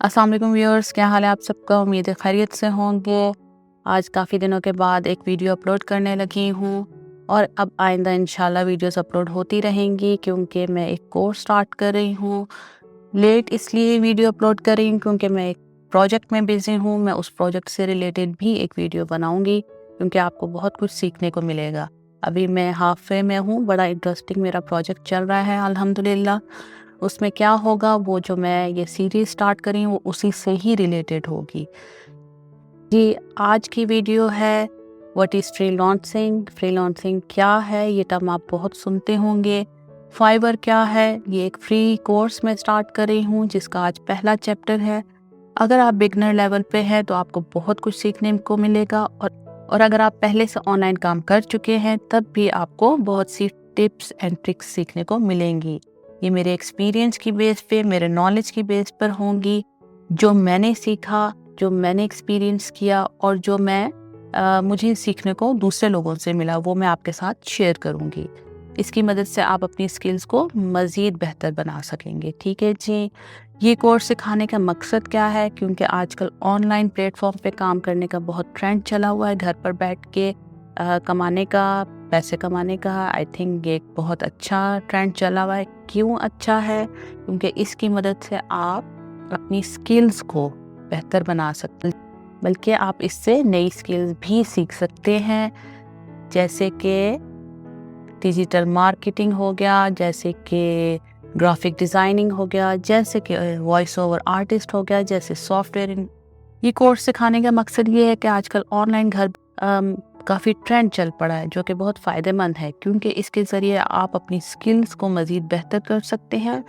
अस्सलाम वालेकुम व्यूअर्स, क्या हाल है आप सबका। उम्मीद है खैरियत से होंगे। आज काफ़ी दिनों के बाद एक वीडियो अपलोड करने लगी हूँ और अब आइंदा इंशाल्लाह वीडियोस अपलोड होती रहेंगी क्योंकि मैं एक कोर्स स्टार्ट कर रही हूँ। लेट इसलिए वीडियो अपलोड कर रही हूँ क्योंकि मैं एक प्रोजेक्ट में बिज़ी हूँ। मैं उस प्रोजेक्ट से रिलेटेड भी एक वीडियो बनाऊँगी क्योंकि आपको बहुत कुछ सीखने को मिलेगा। अभी मैं हाफ वे में हूँ, बड़ा इंटरेस्टिंग मेरा प्रोजेक्ट चल रहा है अल्हम्दुलिल्लाह। उसमें क्या होगा, वो जो मैं ये सीरीज़ स्टार्ट करी हूँ वो उसी से ही रिलेटेड होगी। जी, आज की वीडियो है व्हाट इज़ फ्रीलांसिंग। फ्रीलांसिंग क्या है, ये टर्म आप बहुत सुनते होंगे। फाइवर क्या है, ये एक फ्री कोर्स मैं स्टार्ट कर रही हूँ जिसका आज पहला चैप्टर है। अगर आप बिगनर लेवल पे हैं तो आपको बहुत कुछ सीखने को मिलेगा और अगर आप पहले से ऑनलाइन काम कर चुके हैं तब भी आपको बहुत सी टिप्स एंड ट्रिक्स सीखने को मिलेंगी। ये मेरे एक्सपीरियंस की बेस पे, मेरे नॉलेज की बेस पर होंगी। जो मैंने सीखा, जो मैंने एक्सपीरियंस किया और जो मुझे सीखने को दूसरे लोगों से मिला, वो मैं आपके साथ शेयर करूँगी। इसकी मदद से आप अपनी स्किल्स को मज़ीद बेहतर बना सकेंगे। ठीक है जी। ये कोर्स सिखाने का मकसद क्या है, क्योंकि आजकल ऑनलाइन प्लेटफॉर्म पे काम करने का बहुत ट्रेंड चला हुआ है। घर पर बैठ के कमाने का, पैसे कमाने का आई थिंक ये एक बहुत अच्छा ट्रेंड चला हुआ है। क्यों अच्छा है? क्योंकि इसकी मदद से आप अपनी स्किल्स को बेहतर बना सकते हैं, बल्कि आप इससे नई स्किल्स भी सीख सकते हैं, जैसे कि डिजिटल मार्केटिंग हो गया, जैसे कि ग्राफिक डिज़ाइनिंग हो गया, जैसे कि वॉइस ओवर आर्टिस्ट हो गया, जैसे सॉफ्टवेयर। ये कोर्स सिखाने का मकसद ये है कि आजकल ऑनलाइन घर काफ़ी ट्रेंड चल पड़ा है जो कि बहुत फ़ायदेमंद है, क्योंकि इसके ज़रिए आप अपनी स्किल्स को मज़ीद बेहतर कर सकते हैं।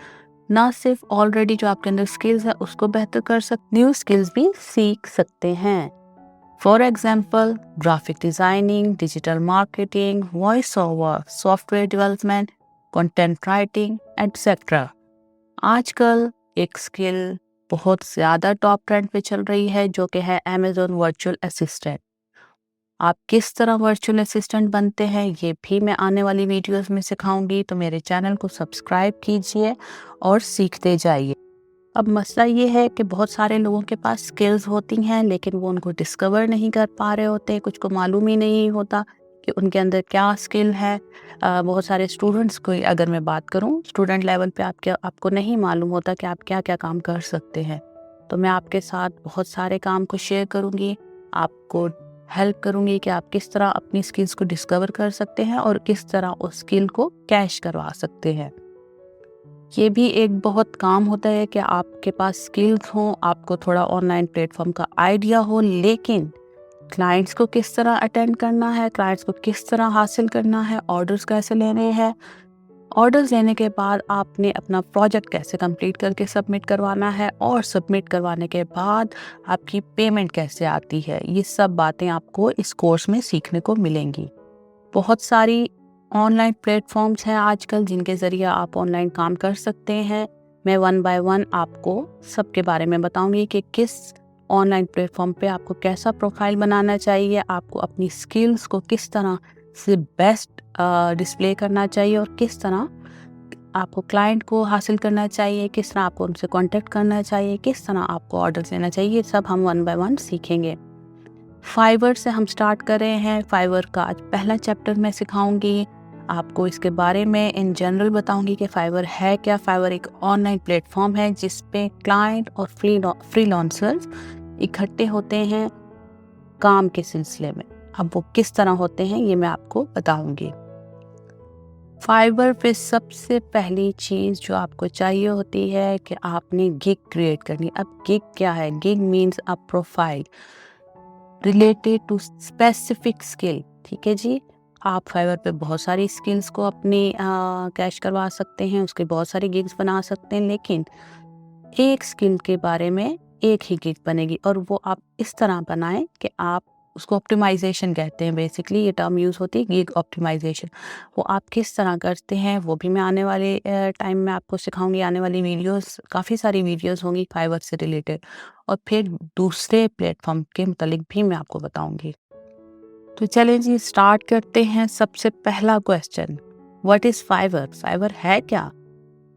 ना सिर्फ ऑलरेडी जो आपके अंदर स्किल्स है उसको बेहतर कर सकते, न्यू स्किल्स भी सीख सकते हैं। For example graphic designing, digital marketing, voice over, software development, content writing etcetera. आजकल एक स्किल बहुत ज़्यादा टॉप ट्रेंड पे चल रही है जो कि है अमेज़न वर्चुअल असिस्टेंट। आप किस तरह वर्चुअल असिस्टेंट बनते हैं ये भी मैं आने वाली वीडियोस में सिखाऊंगी, तो मेरे चैनल को सब्सक्राइब कीजिए और सीखते जाइए। अब मसला ये है कि बहुत सारे लोगों के पास स्किल्स होती हैं लेकिन वो उनको डिस्कवर नहीं कर पा रहे होते, कुछ को मालूम ही नहीं होता कि उनके अंदर क्या स्किल है। बहुत सारे स्टूडेंट्स को अगर मैं बात करूं, स्टूडेंट लेवल पे आपको नहीं मालूम होता कि आप क्या क्या काम कर सकते हैं। तो मैं आपके साथ बहुत सारे काम को शेयर करूंगी, आपको हेल्प करूंगी कि आप किस तरह अपनी स्किल्स को डिस्कवर कर सकते हैं और किस तरह उस स्किल को कैश करवा सकते हैं। ये भी एक बहुत काम होता है कि आपके पास स्किल्स हों, आपको थोड़ा ऑनलाइन प्लेटफॉर्म का आइडिया हो, लेकिन क्लाइंट्स को किस तरह अटेंड करना है, क्लाइंट्स को किस तरह हासिल करना है, ऑर्डर्स कैसे लेने हैं, ऑर्डर्स लेने के बाद आपने अपना प्रोजेक्ट कैसे कंप्लीट करके सबमिट करवाना है और सबमिट करवाने के बाद आपकी पेमेंट कैसे आती है। ये सब बातें आपको इस कोर्स में सीखने को मिलेंगी। बहुत सारी ऑनलाइन प्लेटफॉर्म्स हैं आजकल जिनके ज़रिए आप ऑनलाइन काम कर सकते हैं। मैं वन बाय वन आपको सबके बारे में बताऊंगी कि किस ऑनलाइन प्लेटफॉर्म पे आपको कैसा प्रोफाइल बनाना चाहिए, आपको अपनी स्किल्स को किस तरह से बेस्ट डिस्प्ले करना चाहिए और किस तरह आपको क्लाइंट को हासिल करना चाहिए, किस तरह आपको उनसे कांटेक्ट करना चाहिए, किस तरह आपको ऑर्डर देना चाहिए। ये सब हम वन बाय वन सीखेंगे। फाइवर से हम स्टार्ट कर रहे हैं। फाइवर का आज पहला चैप्टर मैं सिखाऊंगी आपको, इसके बारे में इन जनरल बताऊंगी कि फाइवर है क्या। फाइवर एक ऑनलाइन प्लेटफॉर्म है जिस पे क्लाइंट और फ्रीलांसर्स इकट्ठे होते हैं काम के सिलसिले में। अब वो किस तरह होते हैं ये मैं आपको बताऊंगी। फाइवर पे सबसे पहली चीज़ जो आपको चाहिए होती है कि आपने गिग क्रिएट करनी। अब गिग क्या है? Gig means a profile related to specific skill. ठीक है जी। आप फाइवर पे बहुत सारी स्किल्स को अपनी कैश करवा सकते हैं, उसके बहुत सारी गिग्स बना सकते हैं, लेकिन एक स्किल के बारे में एक ही गिग बनेगी और वो आप इस तरह बनाएं कि आप उसको ऑप्टिमाइजेशन कहते हैं। बेसिकली ये टर्म यूज़ होती है गिग ऑप्टिमाइजेशन। वो आप किस तरह करते हैं वो भी मैं आने वाले टाइम में आपको सिखाऊंगी। आने वाली वीडियोस, काफ़ी सारी वीडियोस होंगी फाइवर से रिलेटेड, और फिर दूसरे प्लेटफॉर्म के मुतालिक भी मैं आपको बताऊंगी। तो चलें जी, स्टार्ट करते हैं। सबसे पहला question, what is Fiverr? Fiverr है क्या?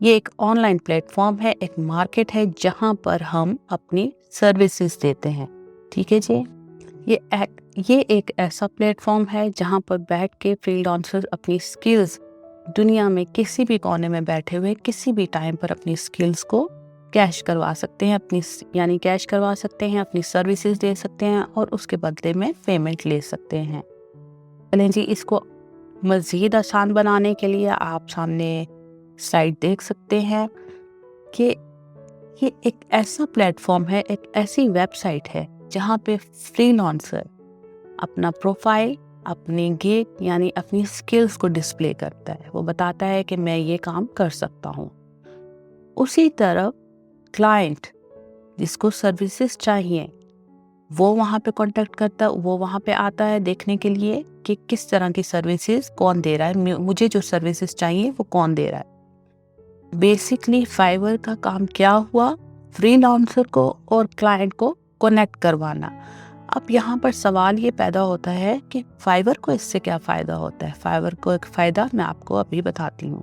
یہ ایک آن لائن پلیٹفارم ہے، ایک مارکیٹ ہے جہاں پر ہم اپنی سروسز دیتے ہیں، ٹھیک ہے جی۔ یہ ایک ایسا پلیٹفارم ہے جہاں پر بیٹھ کے فری لانسر اپنی سکلز دنیا میں کسی بھی کونے میں بیٹھے ہوئے کسی بھی ٹائم پر اپنی سکلز کو کیش کروا سکتے ہیں، کیش کروا سکتے ہیں، اپنی سروسز دے سکتے ہیں اور اس کے بدلے میں پیمنٹ لے سکتے ہیں۔ چلیں جی، اس کو مزید آسان بنانے کے لیے آپ سامنے سلائڈ دیکھ سکتے ہیں کہ یہ ایک ایسا پلیٹ فارم ہے، ایک ایسی ویب سائٹ ہے جہاں پہ فری لانسر اپنا پروفائل، اپنی گیگ اپنی سکلز کو ڈسپلے کرتا ہے، وہ بتاتا ہے کہ میں یہ کام کر سکتا ہوں۔ اسی طرح کلائنٹ جس کو سروسز چاہیے وہ وہاں پہ کانٹیکٹ کرتا ہے، وہ وہاں پہ آتا ہے دیکھنے کے لیے کہ کس طرح کی سروسز کون دے رہا ہے، مجھے جو سروسز چاہیے وہ کون دے رہا ہے۔ بیسکلی فائیور کا کام کیا ہوا؟ فری لانسر کو اور کلائنٹ کو کنیکٹ کروانا۔ اب یہاں پر سوال یہ پیدا ہوتا ہے کہ فائیور کو اس سے کیا فائدہ ہوتا ہے؟ فائیور کو ایک فائدہ میں آپ کو ابھی بتاتی ہوں۔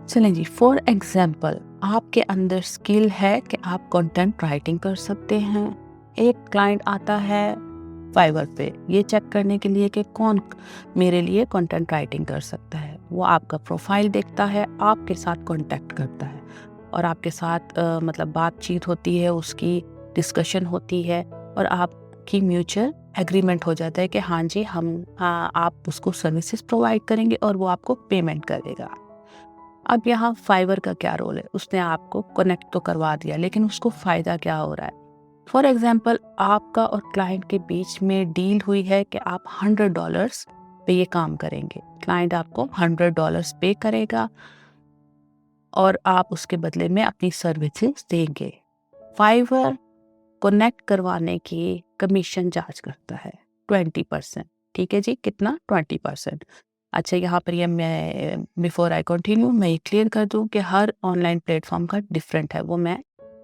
چلیں جی، فار ایگزامپل آپ کے اندر سکل ہے کہ آپ کنٹینٹ رائٹنگ کر سکتے ہیں۔ ایک کلائنٹ آتا ہے فائیور پہ یہ چیک کرنے کے لیے کہ کون میرے لیے کنٹینٹ رائٹنگ کر سکتا ہے، وہ آپ کا پروفائل دیکھتا ہے، آپ کے ساتھ کانٹیکٹ کرتا ہے اور آپ کے ساتھ بات چیت ہوتی ہے، اس کی ڈسکشن ہوتی ہے اور آپ کی میوچل ایگریمنٹ ہو جاتا ہے کہ ہاں جی آپ اس کو سروسز پرووائڈ کریں گے اور وہ آپ کو پیمنٹ کرے گا۔ اب یہاں فائیور کا کیا رول ہے؟ اس نے آپ کو کنیکٹ تو کروا دیا، لیکن اس کو فائدہ کیا ہو رہا ہے؟ فار ایگزامپل آپ کا اور کلائنٹ کے بیچ میں ڈیل ہوئی ہے کہ آپ $100 پہ یہ کام کریں گے، کلائنٹ آپ کو $100 پے کرے گا اور آپ اس کے بدلے میں اپنی سروسز دیں گے۔ فائیور کنیکٹ کروانے کی کمیشن چارج کرتا ہے 20%، ٹھیک ہے جی، کتنا؟ 20%۔ اچھا، یہاں پر یہ میں بیفور آئی کنٹینیو میں یہ کلیئر کر دوں کہ ہر آن لائن پلیٹ فارم کا ڈفرینٹ ہے، وہ میں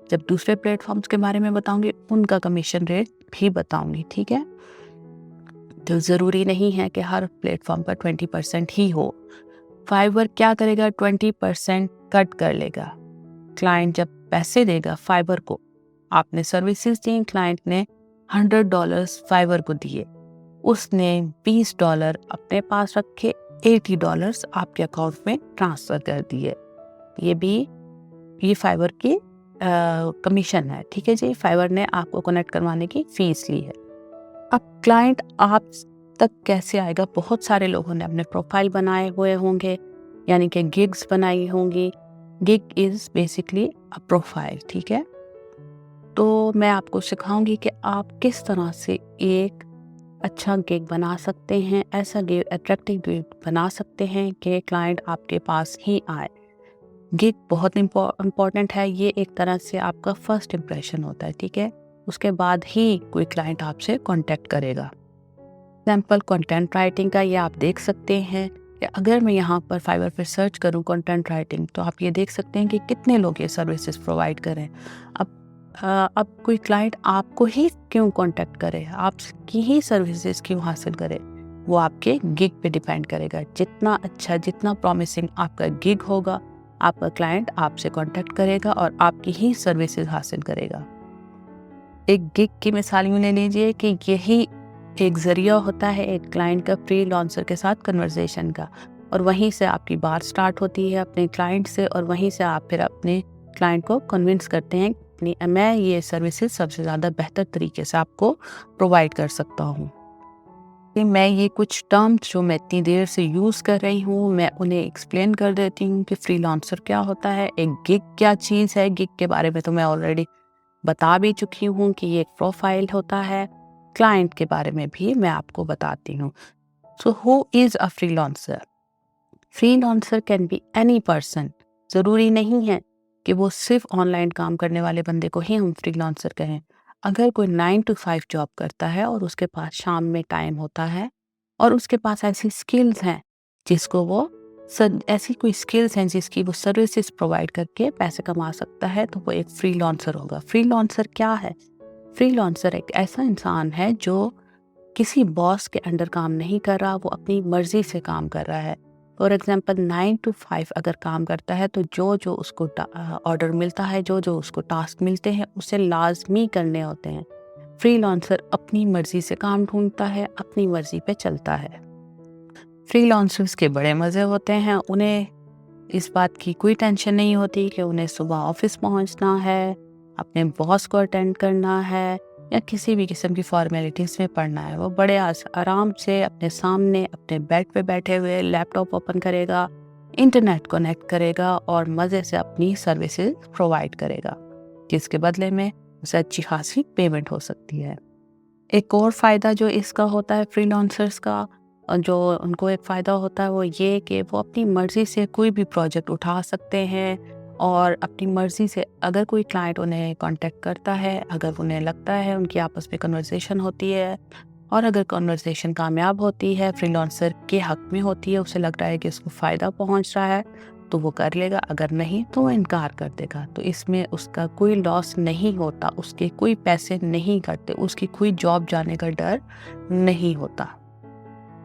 جب دوسرے پلیٹ فارمز کے بارے میں بتاؤں گی ان کا کمیشن ریٹ بھی بتاؤں گی، ٹھیک ہے؟ تو ضروری نہیں ہے کہ ہر پلیٹ فارم پر 20% ہی ہو۔ فائیور کیا کرے گا؟ 20% کٹ کر لے گا۔ کلائنٹ جب پیسے دے گا فائیور کو، آپ نے سروسز دیں، کلائنٹ نے $100 فائیور کو دیے، اس نے $20 اپنے پاس رکھے، $80 آپ کے اکاؤنٹ میں ٹرانسفر کر دیے۔ یہ فائیور کی کمیشن ہے، ٹھیک ہے جی، فائیور نے آپ کو کنیکٹ کروانے کی فیس لی ہے۔ اب کلائنٹ آپ تک کیسے آئے گا؟ بہت سارے لوگوں نے اپنے پروفائل بنائے ہوئے ہوں گے، کہ گگز بنائی ہوں گی۔ Gig is basically a profile, ٹھیک ہے؟ تو میں آپ کو سکھاؤں گی کہ آپ کس طرح سے ایک اچھا گگ بنا سکتے ہیں، ایسا گگ اٹریکٹیو گگ بنا سکتے ہیں کہ کلائنٹ آپ کے پاس ہی آئے۔ گگ بہت امپورٹنٹ ہے، یہ ایک طرح سے آپ کا فرسٹ امپریشن ہوتا ہے، ٹھیک ہے؟ اس کے بعد ہی کوئی کلائنٹ آپ سے کانٹیکٹ کرے گا۔ ایگزامپل کنٹینٹ رائٹنگ کا یہ آپ دیکھ سکتے ہیں کہ اگر میں یہاں پر فائیور پہ سرچ کروں کنٹینٹ رائٹنگ تو آپ یہ دیکھ سکتے ہیں کہ کتنے لوگ یہ سروسز پرووائڈ کریں۔ اب کوئی کلائنٹ آپ کو ہی کیوں کانٹیکٹ کرے، آپ کی ہی سروسز کیوں حاصل کرے؟ وہ آپ کے گگ پہ ڈیپینڈ کرے گا۔ جتنا اچھا، جتنا پرومسنگ آپ کا گگ ہوگا، آپ کا کلائنٹ آپ سے کانٹیکٹ کرے گا اور آپ کی ہی سروسز حاصل کرے گا۔ ایک گگ کی مثال یوں لے لیجئے کہ یہی ایک ذریعہ ہوتا ہے ایک کلائنٹ کا فری لانسر کے ساتھ کنورزیشن کا، اور وہیں سے آپ کی بات سٹارٹ ہوتی ہے اپنے کلائنٹ سے، اور وہیں سے آپ پھر اپنے کلائنٹ کو کنونس کرتے ہیں میں یہ سروسز سب سے زیادہ بہتر طریقے سے آپ کو پرووائڈ کر سکتا ہوں۔ میں یہ کچھ ٹرمز جو میں اتنی دیر سے یوز کر رہی ہوں میں انہیں ایکسپلین کر دیتی ہوں کہ فری لانسر کیا ہوتا ہے، ایک گگ کیا چیز ہے۔ گگ کے بارے میں تو میں آلریڈی بتا بھی چکی ہوں کہ یہ ایک پروفائل ہوتا ہے۔ کلائنٹ کے بارے میں بھی میں آپ کو بتاتی ہوں۔ So who is a freelancer? Freelancer can be any person, ضروری نہیں ہے کہ وہ صرف آن لائن کام کرنے والے بندے کو ہی ہم فری لانسر کہیں۔ اگر کوئی 9 to 5 جاب کرتا ہے اور اس کے پاس شام میں ٹائم ہوتا ہے اور اس کے پاس ایسی سکلز ہیں جس کو وہ ایسی کوئی سکلز ہیں جس کی وہ سروسز پرووائڈ کر کے پیسے کما سکتا ہے، تو وہ ایک فری لانسر ہوگا۔ فری لانسر کیا ہے؟ فری لانسر ایک ایسا انسان ہے جو کسی باس کے انڈر کام نہیں کر رہا، وہ اپنی مرضی سے کام کر رہا ہے۔ फॉर एग्जांपल 9 to 5 अगर काम करता है तो जो जो उसको ऑर्डर मिलता है, जो जो उसको टास्क मिलते हैं उसे लाजमी करने होते हैं। फ्रीलांसर अपनी मर्जी से काम ढूंढता है, अपनी मर्जी पे चलता है। फ्रीलांसर्स के बड़े मज़े होते हैं, उन्हें इस बात की कोई टेंशन नहीं होती कि उन्हें सुबह ऑफिस पहुंचना है, अपने बॉस को अटेंड करना है या किसी भी किस्म की फॉर्मेलिटीज़ में पढ़ना है। वो बड़े आराम से अपने सामने अपने बेड पे बैठे हुए लैपटॉप ओपन करेगा, इंटरनेट कनेक्ट करेगा और मज़े से अपनी सर्विसेज प्रोवाइड करेगा, जिसके बदले में उसे अच्छी खासी पेमेंट हो सकती है। एक और फ़ायदा जो इसका होता है फ्रीलांसर्स का, जो उनको एक फ़ायदा होता है वो ये कि वो अपनी मर्ज़ी से कोई भी प्रोजेक्ट उठा सकते हैं और अपनी मर्ज़ी से अगर कोई क्लाइंट उन्हें कांटेक्ट करता है, अगर उन्हें लगता है उनकी आपस में कन्वर्सेशन होती है और अगर कन्वर्सेशन कामयाब होती है, फ्रीलांसर के हक़ में होती है, उसे लग रहा है कि उसको फ़ायदा पहुंच रहा है तो वो कर लेगा, अगर नहीं तो वो इनकार कर देगा। तो इसमें उसका कोई लॉस नहीं होता, उसके कोई पैसे नहीं कटते, उसकी कोई जॉब जाने का डर नहीं होता।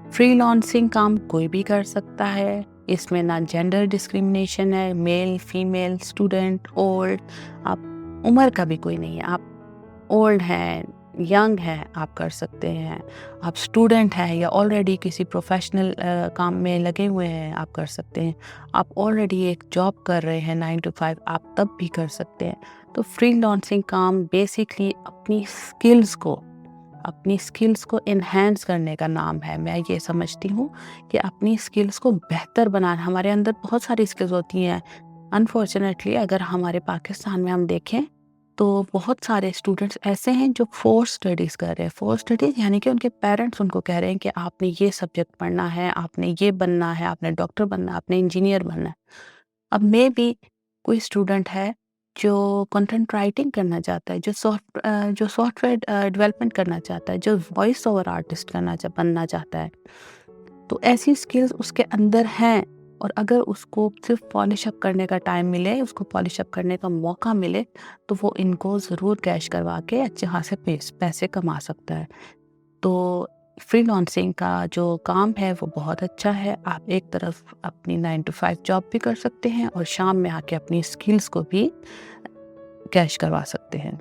फ्रीलांसिंग काम कोई भी कर सकता है, इसमें ना जेंडर डिस्क्रिमिनेशन है, मेल फीमेल स्टूडेंट ओल्ड, आप उम्र का भी कोई नहीं है, आप ओल्ड हैं यंग हैं आप कर सकते हैं, आप स्टूडेंट हैं या ऑलरेडी किसी प्रोफेशनल काम में लगे हुए हैं आप कर सकते हैं, आप ऑलरेडी एक जॉब कर रहे हैं 9 to 5 आप तब भी कर सकते हैं। तो फ्रीलांसिंग काम बेसिकली अपनी स्किल्स को इन्हेंस करने का नाम है। मैं ये समझती हूँ कि अपनी स्किल्स को बेहतर बनाना, हमारे अंदर बहुत सारी स्किल्स होती हैं। अनफॉर्चुनेटली अगर हमारे पाकिस्तान में हम देखें तो बहुत सारे स्टूडेंट्स ऐसे हैं जो फोर्स स्टडीज़ कर रहे हैं। फोर्स स्टडीज़ यानी कि उनके पेरेंट्स उनको कह रहे हैं कि आपने ये सब्जेक्ट पढ़ना है, आपने ये बनना है, आपने डॉक्टर बनना है, आपने इंजीनियर बनना है। अब मे बी कोई स्टूडेंट है जो कंटेंट राइटिंग करना चाहता है, जो सॉफ्टवेयर डेवलपमेंट करना चाहता है, जो वॉइस ओवर आर्टिस्ट बनना चाहता है। तो ऐसी स्किल्स उसके अंदर हैं और अगर उसको सिर्फ पॉलिश अप करने का टाइम मिले, उसको पॉलिश अप करने का मौका मिले तो वो इनको ज़रूर कैश करवा के अच्छे खासे पैसे कमा सकता है। तो फ्रीलांसिंग का जो काम है वो बहुत अच्छा है। आप एक तरफ अपनी 9 to 5 जॉब भी कर सकते हैं और शाम में आके अपनी स्किल्स को भी कैश करवा सकते हैं।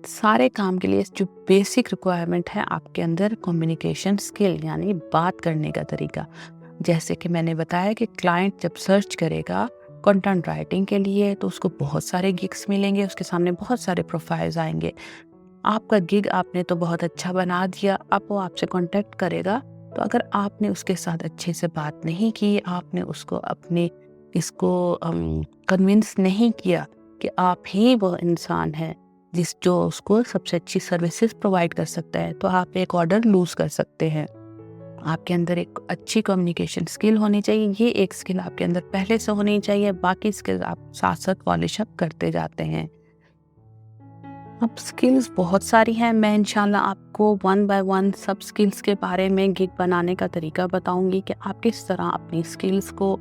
सारे काम के लिए जो बेसिक रिक्वायरमेंट है आपके अंदर कम्युनिकेशन स्किल यानी बात करने का तरीका। जैसे कि मैंने बताया कि क्लाइंट जब सर्च करेगा कंटेंट राइटिंग के लिए तो उसको बहुत सारे गिग्स मिलेंगे, उसके सामने बहुत सारे प्रोफाइल्स आएंगे। आपका गिग आपने तो बहुत अच्छा बना दिया, अब वो आपसे कांटेक्ट करेगा तो अगर आपने उसके साथ अच्छे से बात नहीं की, आपने उसको अपने इसको कन्विंस नहीं किया कि आप ही वो इंसान है जो उसको सबसे अच्छी सर्विसेज प्रोवाइड कर सकता है, तो आप एक ऑर्डर लूज कर सकते हैं। आपके अंदर एक अच्छी कम्युनिकेशन स्किल होनी चाहिए, ये एक स्किल आपके अंदर पहले से होनी चाहिए, बाकी स्किल आप साथ साथ पॉलिश अप करते जाते हैं। अब स्किल्स बहुत सारी हैं, मैं इंशाल्लाह आपको वन बाय वन सब स्किल्स के बारे में गिग बनाने का तरीका बताऊंगी कि आप किस तरह अपनी स्किल्स को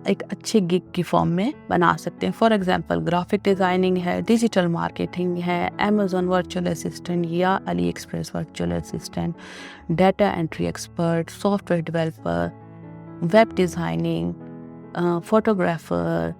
एक अच्छे गिग की फॉर्म में बना सकते हैं। फॉर एग्जांपल ग्राफिक डिज़ाइनिंग है, डिजिटल मार्केटिंग है, अमेज़न वर्चुअल असिस्टेंट या Ali express virtual assistant, data entry expert, software developer, web designing, photographer,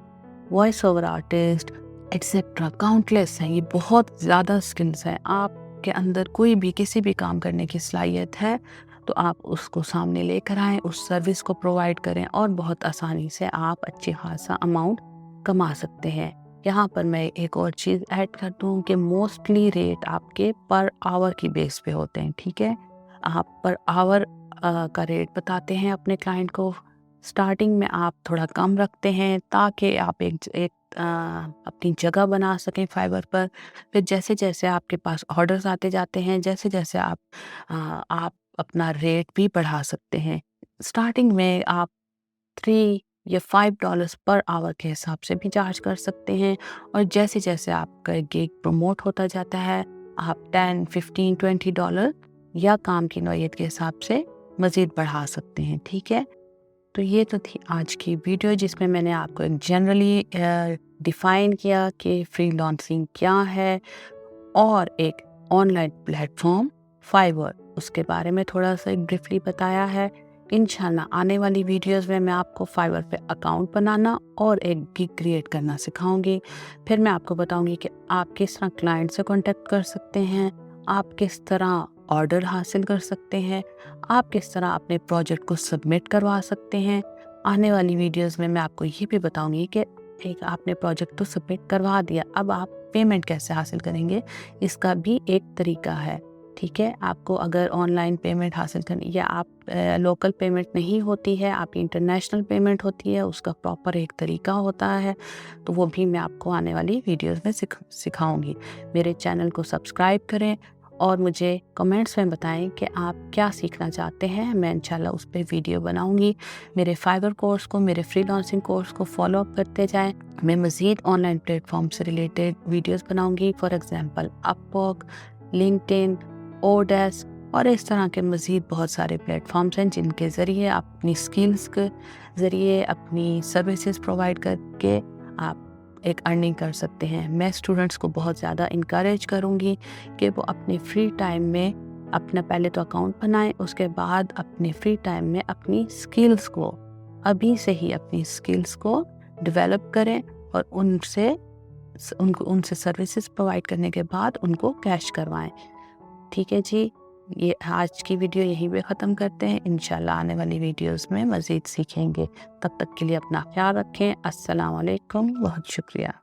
voice over artist etcetera countless हैं। ये बहुत ज़्यादा स्किल्स हैं। आपके अंदर कोई भी किसी भी काम करने की सलाहियत है तो आप उसको सामने लेकर आएँ, उस सर्विस को प्रोवाइड करें और बहुत आसानी से आप अच्छी खासा अमाउंट कमा सकते हैं। यहाँ पर मैं एक और चीज़ ऐड कर दूँ कि मोस्टली रेट आपके पर आवर की बेस पे होते हैं, ठीक है। आप पर आवर का रेट बताते हैं अपने क्लाइंट को। स्टार्टिंग में आप थोड़ा कम रखते हैं ताकि आप एक अपनी जगह बना सकें फाइवर पर। फिर जैसे जैसे आपके पास ऑर्डर्स आते जाते हैं, जैसे जैसे आप अपना रेट भी बढ़ा सकते हैं। स्टार्टिंग में आप 3 या $5 पर आवर के हिसाब से भी चार्ज कर सकते हैं और जैसे जैसे आपका गिग प्रमोट होता जाता है आप 10, 15, $20 या काम की नौइयत के हिसाब से मज़ीद बढ़ा सकते हैं, ठीक है। तो ये तो थी आज की वीडियो जिसमें मैंने आपको एक जनरली डिफ़ाइन किया कि फ्रीलांसिंग क्या है और एक ऑनलाइन प्लेटफॉर्म फाइवर उसके बारे में थोड़ा सा ब्रीफली बताया है इंशाल्लाह आने वाली वीडियोस में मैं आपको फाइवर पे अकाउंट बनाना और एक गिग क्रिएट करना सिखाऊंगी। फिर मैं आपको बताऊंगी कि आप किस तरह क्लाइंट से कांटेक्ट कर सकते हैं, आप किस तरह ऑर्डर हासिल कर सकते हैं, आप किस तरह अपने प्रोजेक्ट को सबमिट करवा सकते हैं। आने वाली वीडियोस में मैं आपको ये भी बताऊंगी कि एक आपने प्रोजेक्ट तो सबमिट करवा दिया, अब आप पेमेंट कैसे हासिल करेंगे, इसका भी एक तरीका है। ठीक है, आपको अगर ऑनलाइन पेमेंट हासिल करनी या आप लोकल पेमेंट नहीं होती है, आपकी इंटरनेशनल पेमेंट होती है, उसका प्रॉपर एक तरीका होता है, तो वो भी मैं आपको आने वाली वीडियोस में सिखाऊंगी। मेरे चैनल को सब्सक्राइब करें और मुझे कमेंट्स में बताएं कि आप क्या सीखना चाहते हैं। मैं इंशाल्लाह उस पर वीडियो बनाऊंगी। मेरे फाइवर कोर्स को, मेरे फ्रीलांसिंग कोर्स को फॉलो अप करते जाएं। मैं मज़ीद ऑनलाइन प्लेटफॉर्म से रिलेटेड वीडियोस बनाऊंगी, फॉर एग्जांपल अपवर्क, लिंक्डइन, ओडेस्क और इस तरह के मज़ीद बहुत सारे प्लेटफॉर्म्स हैं जिनके ज़रिए आप अपनी स्किल्स के ज़रिए अपनी सर्विसेज प्रोवाइड करके आप एक अर्निंग कर सकते हैं। मैं स्टूडेंट्स को बहुत ज़्यादा इनकरेज करूँगी कि वो अपने फ्री टाइम में अपना पहले तो अकाउंट बनाएं, उसके बाद अपने फ्री टाइम में अपनी स्किल्स को अभी से ही अपनी स्किल्स को डेवलप करें और उनसे सर्विसेज प्रोवाइड करने के बाद उनको कैश करवाएं। ठीक है जी, ये आज की वीडियो यहीं पे ख़त्म करते हैं। इंशाल्लाह आने वाली वीडियोस में मज़ीद सीखेंगे। तब तक के लिए अपना ख्याल रखें। अस्सलाम वालेकुम, बहुत शुक्रिया।